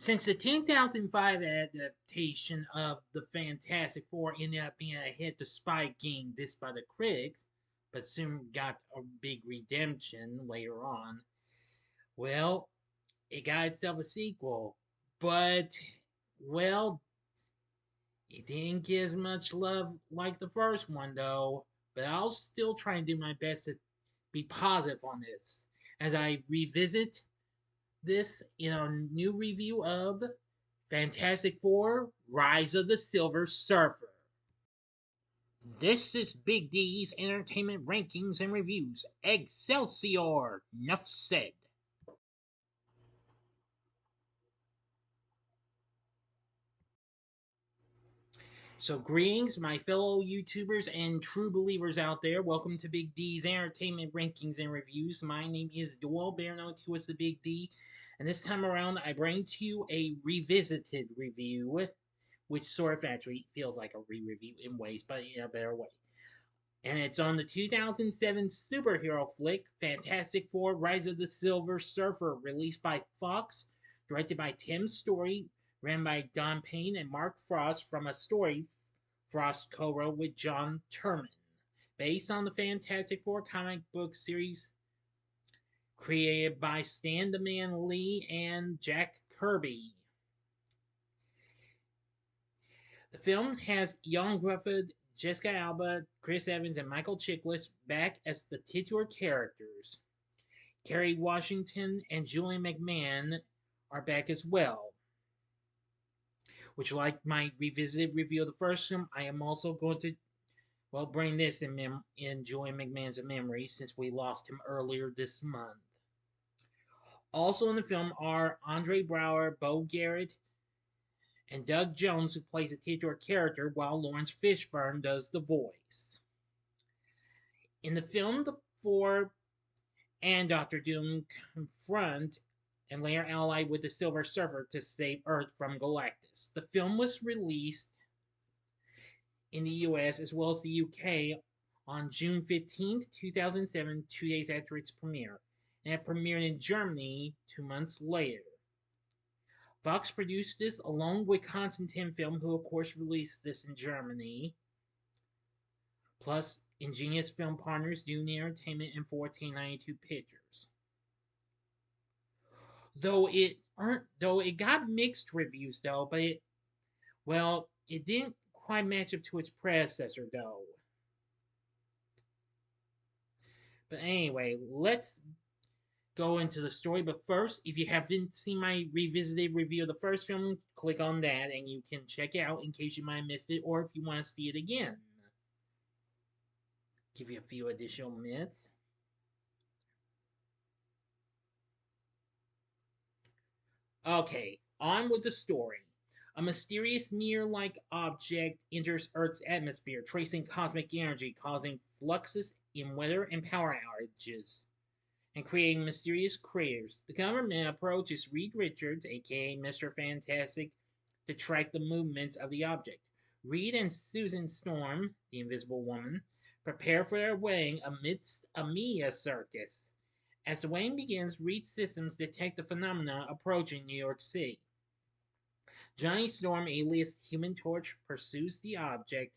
Since the 2005 adaptation of the Fantastic Four ended up being a hit despite being dissed by the critics, but soon got a big redemption later on, well, it got itself a sequel. But, well, it didn't get as much love like the first one, though. But I'll still try and do my best to be positive on this as I revisit this in a new review of Fantastic Four Rise of the Silver Surfer. This is Big D's Entertainment Rankings and Reviews. Excelsior! Nuff said. So, greetings, my fellow YouTubers and true believers out there. Welcome to Big D's Entertainment Rankings and Reviews. My name is Doyle, better known to as the Big D, and this time around I bring to you a revisited review, which sort of actually feels like a re-review in ways, but in a better way. And it's on the 2007 superhero flick Fantastic Four Rise of the Silver Surfer, released by Fox, directed by Tim Story, written by Don Payne and Mark Frost, from a story Frost co-wrote with John Turman, based on the Fantastic Four comic book series created by Stan the Man Lee and Jack Kirby. The film has Ioan Gruffudd, Jessica Alba, Chris Evans, and Michael Chiklis back as the titular characters. Kerry Washington and Julian McMahon are back as well. Which, like my revisited review of the first film, I am also going to, bring this in Julian McMahon's memory since we lost him earlier this month. Also in the film are Andre Braugher, Beau, Garrett, and Doug Jones, who plays a titular character, while Laurence Fishburne does the voice. In the film, the Four and Doctor Doom confront and later ally with the Silver Surfer to save Earth from Galactus. The film was released in the US as well as the UK on June 15th, 2007, 2 days after its premiere, and it premiered in Germany 2 months later. Fox produced this along with Constantine Film, who of course released this in Germany, plus Ingenious Film Partners, Dune Entertainment, and 1492 Pictures. Though it got mixed reviews though, but it didn't quite match up to its predecessor though. But anyway, let's go into the story. But first, if you haven't seen my revisited review of the first film, click on that and you can check it out in case you might have missed it, or if you want to see it again. Give you a few additional minutes. Okay, on with the story. A mysterious meteor-like object enters Earth's atmosphere, tracing cosmic energy, causing fluxes in weather and power outages, and creating mysterious craters. The government approaches Reed Richards, aka Mr. Fantastic, to track the movements of the object. Reed and Susan Storm, the Invisible Woman, prepare for their wedding amidst a media circus. As the wedding begins, Reed's systems detect the phenomena approaching New York City. Johnny Storm, alias Human Torch, pursues the object,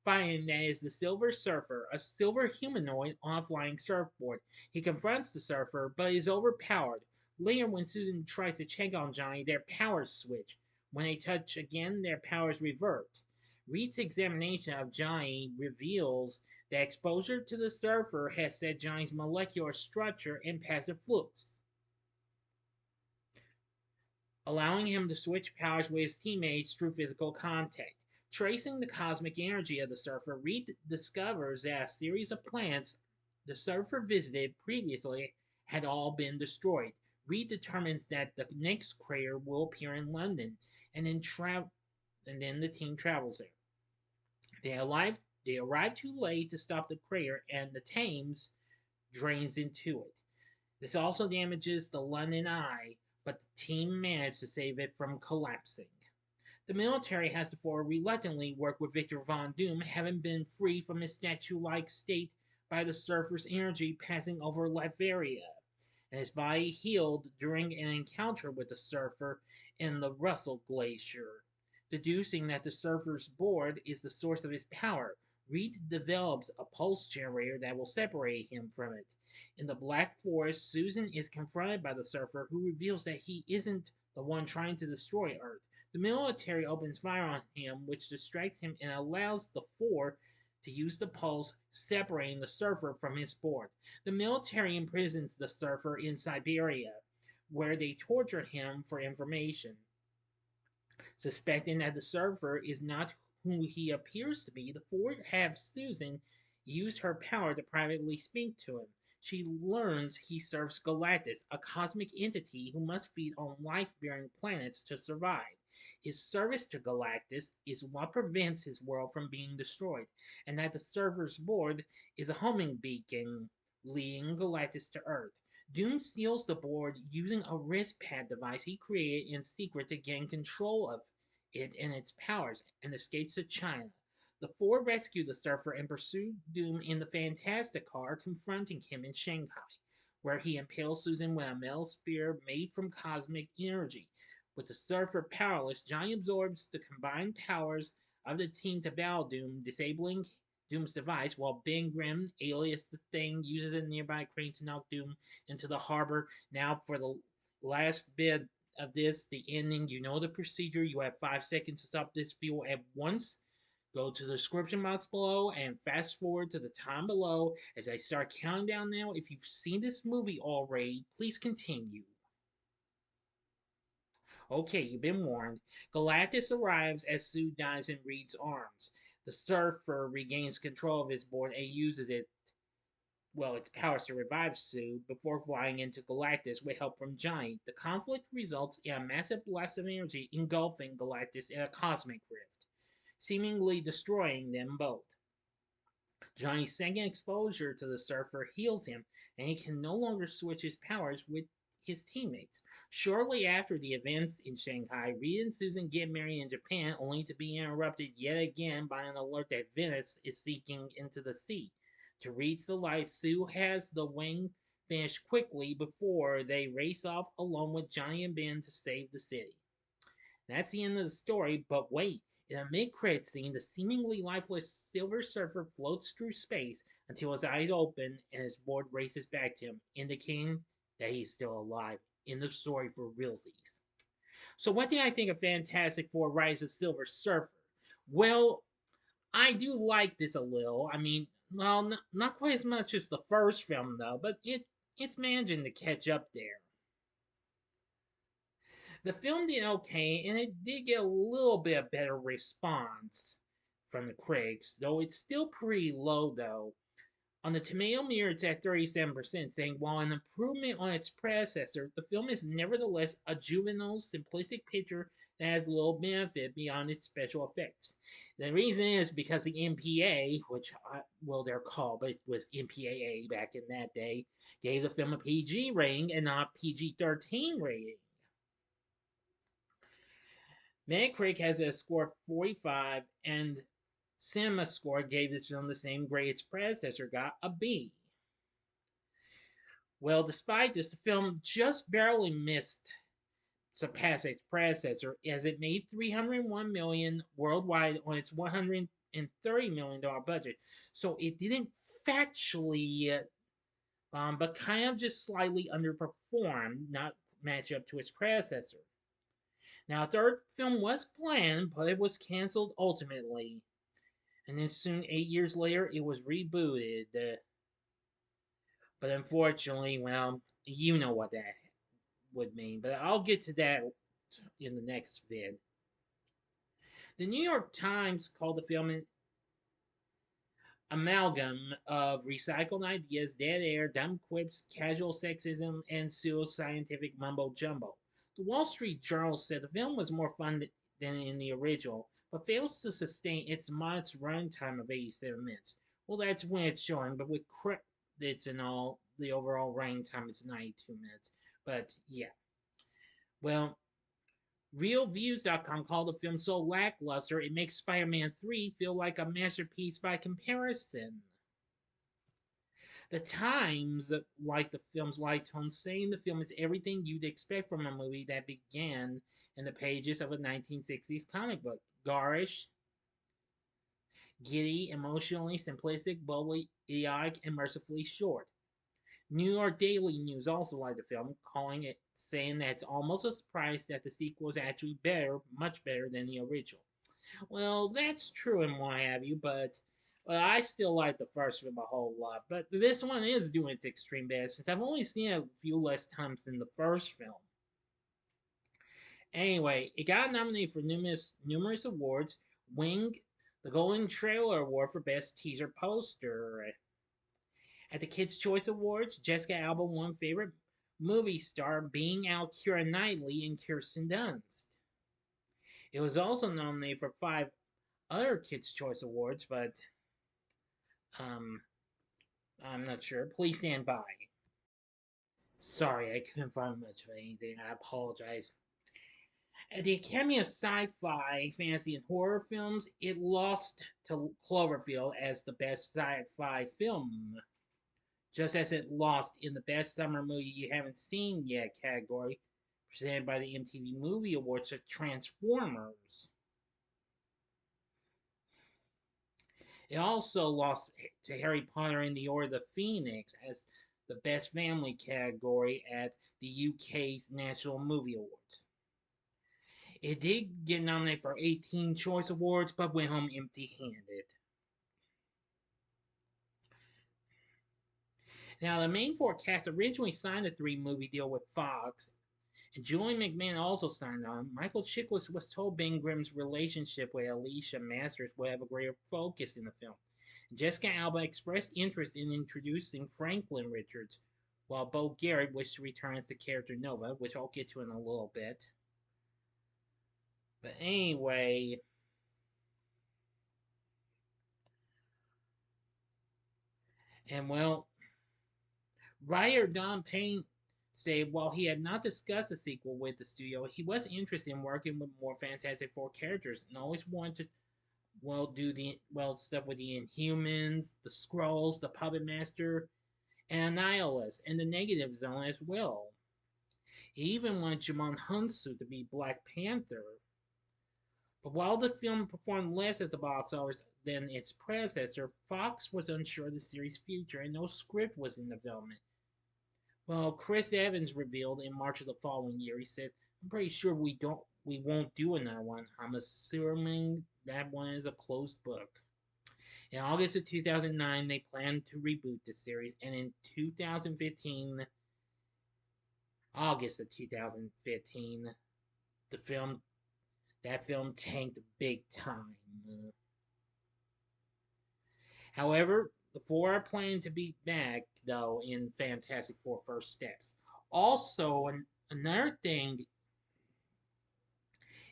finding that it is the Silver Surfer, a silver humanoid on a flying surfboard. He confronts the surfer, but is overpowered. Later, when Susan tries to check on Johnny, their powers switch. When they touch again, their powers revert. Reed's examination of Johnny reveals that exposure to the surfer has set Johnny's molecular structure in passive flux, allowing him to switch powers with his teammates through physical contact. Tracing the cosmic energy of the surfer, Reed discovers that a series of planets the surfer visited previously had all been destroyed. Reed determines that the next crater will appear in London, and then the team travels there. They arrive too late to stop the crater, and the Thames drains into it. This also damages the London Eye, but the team managed to save it from collapsing. The military has therefore reluctantly worked with Victor Von Doom, having been freed from his statue-like state by the surfer's energy passing over Latveria. and his body healed during an encounter with the surfer in the Russell Glacier. Deducing that the surfer's board is the source of his power, Reed develops a pulse generator that will separate him from it. In the Black Forest, Susan is confronted by the surfer, who reveals that he isn't the one trying to destroy Earth. The military opens fire on him, which distracts him and allows the four to use the pulse, separating the surfer from his board. The military imprisons the surfer in Siberia, where they torture him for information. Suspecting that the surfer is not who he appears to be, the four have Susan use her power to privately speak to him. She learns he serves Galactus, a cosmic entity who must feed on life-bearing planets to survive. His service to Galactus is what prevents his world from being destroyed, and that the server's board is a homing beacon leading Galactus to Earth. Doom steals the board using a wrist pad device he created in secret to gain control of it and its powers, and escapes to China. The four rescue the surfer and pursue Doom in the Fantastic Car, confronting him in Shanghai, where he impales Susan with a metal spear made from cosmic energy. With the surfer powerless, Johnny absorbs the combined powers of the team to battle Doom, disabling Doom's device, while Ben Grimm, alias the Thing, uses a nearby crane to knock Doom into the harbor. Now, for the last bit of this, the ending, you know the procedure. You have 5 seconds to stop this video at once. Go to the description box below and fast forward to the time below as I start counting down now. If you've seen this movie already, please continue. Okay, you've been warned. Galactus arrives as Sue dives in Reed's arms. The surfer regains control of his board and uses its powers to revive Sue before flying into Galactus with help from Johnny. The conflict results in a massive blast of energy engulfing Galactus in a cosmic rift, seemingly destroying them both. Johnny's second exposure to the surfer heals him, and he can no longer switch his powers with his teammates. Shortly after the events in Shanghai, Reed and Susan get married in Japan, only to be interrupted yet again by an alert that Venice is sinking into the sea. To Reed's delight, Sue has the wing finished quickly before they race off alone with Johnny and Ben to save the city. That's the end of the story, but wait. In a mid-credit scene, the seemingly lifeless Silver Surfer floats through space until his eyes open and his board races back to him, indicating that he's still alive. In the story for realsies. So what did I think of Fantastic Four Rise of Silver Surfer? Well, I do like this a little. I mean, well, not quite as much as the first film though, but it's managing to catch up there. The film did okay, and it did get a little bit of better response from the critics, though it's still pretty low though. On the tomato meter, it's at 37%, saying while an improvement on its predecessor, the film is nevertheless a juvenile, simplistic picture that has little benefit beyond its special effects. The reason is because the MPA, they're called, but it was MPAA back in that day, gave the film a PG rating and not PG-13 rating. Metacritic has a score of 45, and CinemaScore gave this film the same grade its predecessor got, a B. Well, despite this, the film just barely surpassed its predecessor, as it made $301 million worldwide on its $130 million budget. So it didn't factually, but kind of just slightly underperformed, not match up to its predecessor. Now, a third film was planned, but it was canceled ultimately. And then soon, 8 years later, it was rebooted. But unfortunately, well, you know what that would mean. But I'll get to that in the next vid. The New York Times called the film an amalgam of recycled ideas, dead air, dumb quips, casual sexism, and pseudo-scientific mumbo-jumbo. The Wall Street Journal said the film was more fun than in the original, but fails to sustain its modest runtime of 87 minutes. Well, that's when it's showing, but with credits and all, the overall running time is 92 minutes. But yeah. Well, RealViews.com called the film so lackluster it makes Spider-Man 3 feel like a masterpiece by comparison. The Times, like the film's light tone, saying the film is everything you'd expect from a movie that began in the pages of a 1960s comic book. Garish, giddy, emotionally simplistic, boldly idiotic, and mercifully short. New York Daily News also liked the film, calling it, saying that it's almost a surprise that the sequel is actually better, much better than the original. Well, that's true and what have you, but I still like the first film a whole lot. But this one is doing its extreme best since I've only seen it a few less times than the first film. Anyway, it got nominated for numerous awards, winning the Golden Trailer Award for Best Teaser Poster. At the Kids' Choice Awards, Jessica Alba won Favorite Movie Star, being out Keira Knightley and Kirsten Dunst. It was also nominated for 5 other Kids' Choice Awards, but um, I'm not sure. Please stand by. Sorry, I couldn't find much of anything. I apologize. At the Academy of Sci-Fi, Fantasy, and Horror Films, it lost to Cloverfield as the best sci-fi film, just as it lost in the Best Summer Movie You Haven't Seen Yet category, presented by the MTV Movie Awards to Transformers. It also lost to Harry Potter and the Order of the Phoenix as the Best Family category at the UK's National Movie Awards. It did get nominated for 18 Choice Awards, but went home empty-handed. Now, the main four cast originally signed a 3-movie deal with Fox, and Julian McMahon also signed on. Michael Chiklis was told Ben Grimm's relationship with Alicia Masters would have a greater focus in the film. Jessica Alba expressed interest in introducing Franklin Richards, while Beau Garrett wished to return as the character Nova, which I'll get to in a little bit. But anyway, and well, writer Don Payne said while he had not discussed a sequel with the studio, he was interested in working with more Fantastic Four characters and always wanted to do the stuff with the Inhumans, the Skrulls, the Puppet Master, and Annihilus, and the Negative Zone as well. He even wanted Jamon Hunsu to be Black Panther. But while the film performed less at the box office than its predecessor, Fox was unsure of the series' future and no script was in development. Well, Chris Evans revealed in March of the following year, he said, "I'm pretty sure we won't do another one. I'm assuming that one is a closed book." In August of 2009, they planned to reboot the series, and in 2015, August of 2015, the film that film tanked big time. However, the four are planning to be back though in Fantastic Four: First Steps. Also, another thing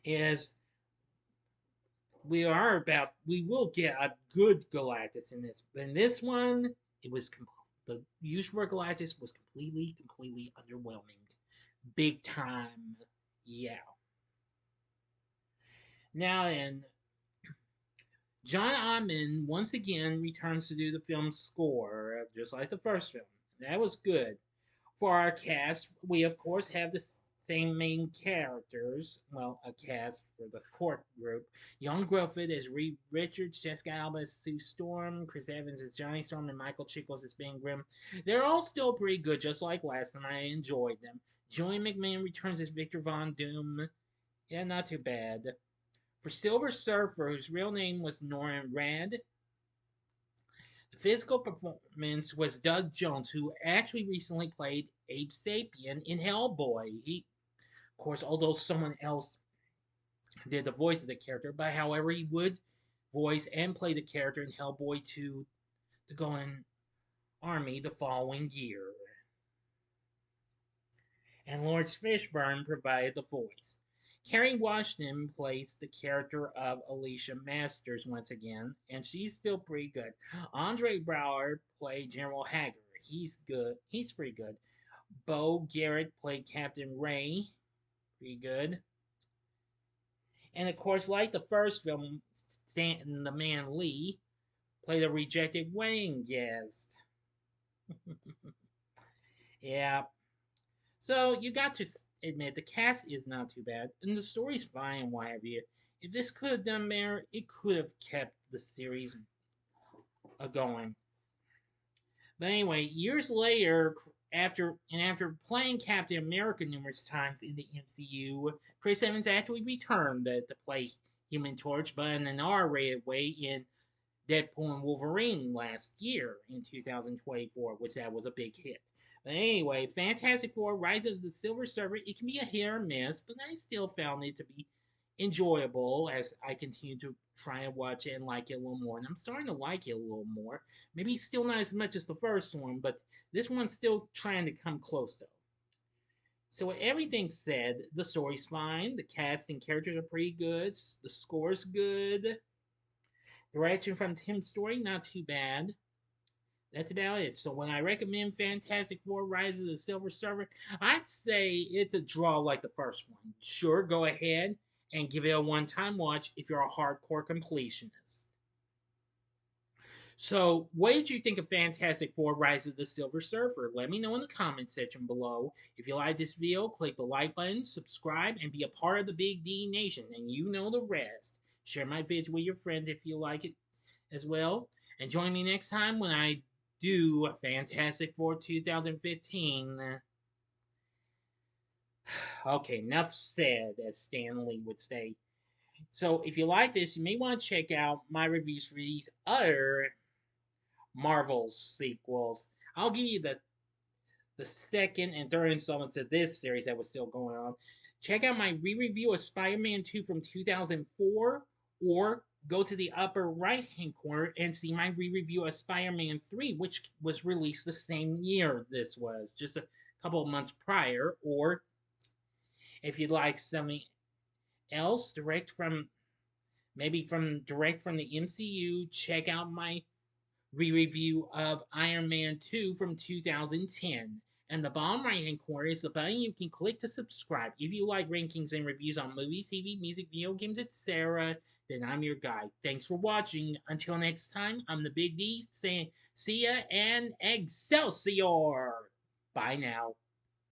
is we will get a good Galactus in this. But in this one, the use for Galactus was completely underwhelming, big time. Yeah. Now then, John Ottman once again returns to do the film's score, just like the first film. That was good. For our cast, we of course have the same main characters. Well, a cast for the court group. Ioan Gruffudd as Reed Richards, Jessica Alba as Sue Storm, Chris Evans as Johnny Storm, and Michael Chiklis as Ben Grimm. They're all still pretty good, just like last time. I enjoyed them. Julian McMahon returns as Victor Von Doom. Yeah, not too bad. For Silver Surfer, whose real name was Norman Rad, the physical performance was Doug Jones, who actually recently played Abe Sapien in Hellboy. He, of course, although someone else did the voice of the character, but however, he would voice and play the character in Hellboy 2, The Golden Army, the following year. And Laurence Fishburne provided the voice. Kerry Washington plays the character of Alicia Masters once again, and she's still pretty good. Andre Braugher played General Hager. He's good. He's pretty good. Beau Garrett played Captain Ray. Pretty good. And of course, like the first film, Stanton the Man Lee played a rejected wedding guest. Yeah. So you got to admit the cast is not too bad, and the story's fine and what have you. If this could have done better, it could have kept the series going. But anyway, years later, after playing Captain America numerous times in the MCU, Chris Evans actually returned to play Human Torch, but in an R-rated way in Deadpool and Wolverine last year in 2024, which that was a big hit. But anyway, Fantastic Four: Rise of the Silver Surfer, it can be a hit or miss, but I still found it to be enjoyable as I continue to try and watch it and like it a little more. And I'm starting to like it a little more. Maybe still not as much as the first one, but this one's still trying to come close though. So with everything said, the story's fine, the cast and characters are pretty good, the score's good, direction from Tim Story not too bad. That's about it. So when I recommend Fantastic Four: Rise of the Silver Surfer, I'd say it's a draw like the first one. Sure, go ahead and give it a one-time watch if you're a hardcore completionist. So, what did you think of Fantastic Four: Rise of the Silver Surfer? Let me know in the comment section below. If you like this video, click the like button, subscribe, and be a part of the Big D Nation, and you know the rest. Share my vids with your friends if you like it as well. And join me next time when I do Fantastic Four 2015. Okay, enough said, as Stan Lee would say. So, if you like this, you may want to check out my reviews for these other Marvel sequels. I'll give you the second and third installments of this series that was still going on. Check out my re-review of Spider-Man 2 from 2004, or go to the upper right-hand corner and see my re-review of Spider-Man 3, which was released the same year this was, just a couple of months prior. Or if you'd like something else direct from the MCU, check out my re-review of Iron Man 2 from 2010. And the bottom right hand corner is the button you can click to subscribe. If you like rankings and reviews on movies, TV, music, video games, etc., then I'm your guy. Thanks for watching. Until next time, I'm the Big D saying see ya and Excelsior! Bye now.